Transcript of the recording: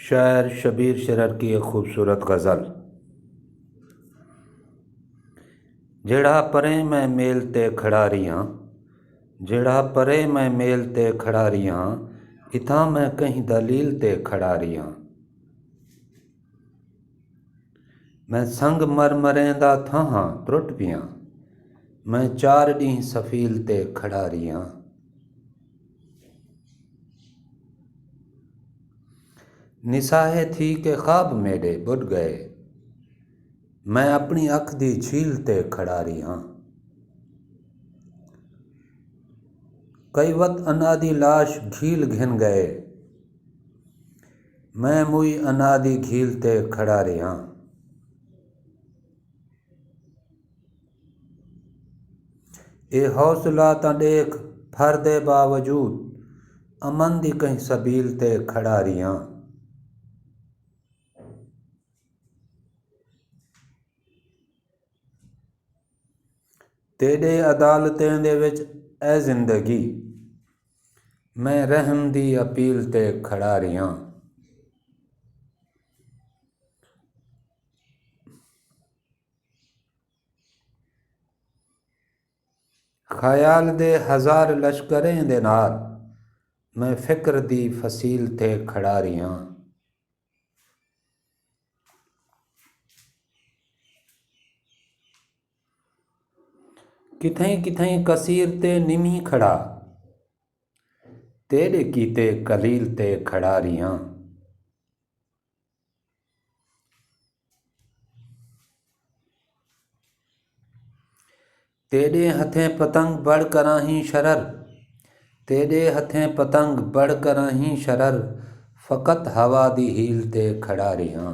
शायर शबीर शरर की एक खूबसूरत गज़ल। जेड़ा परे मैं मेल ते खड़ा रियां, जेड़ा परे मैं मेल ते खड़ा रियां, इथां मैं कहीं दलील ते खड़ा रियां। मैं संग मरमरेंदा थाहां त्रुट पियां, मैं 4 ॾींहं सफ़ील ते खड़ा रियां। निसाहे थी के ख्वाब मेरे बुझ गए, मैं अपनी अख दी झील ते खड़ा रियां। कई वक्त अनादी लाश झील घिन गए, मैं मुई अनादी झील ते खड़ा रियां। ए हौसला तां देख फरदे बावजूद, अमन दी कहीं सबील ते खड़ा रियां। तेरे अदालतें दे विच ऐ जिंदगी, मैं रहम दी अपील ते खड़ा रियां। ख्याल दे हज़ार लश्करें दे नाल, मैं फिक्र दी फसील ते खड़ा रियां। किथें किथें कसीर ते निमी खड़ा, तेरे कीते कलील ते खड़ा रियां। तेरे हथें पतंग बढ़ कराहीं शरर, तेरे हथें पतंग बढ़ कराहीं शरर, फ़कत हवा दी हील ते खड़ा रियां।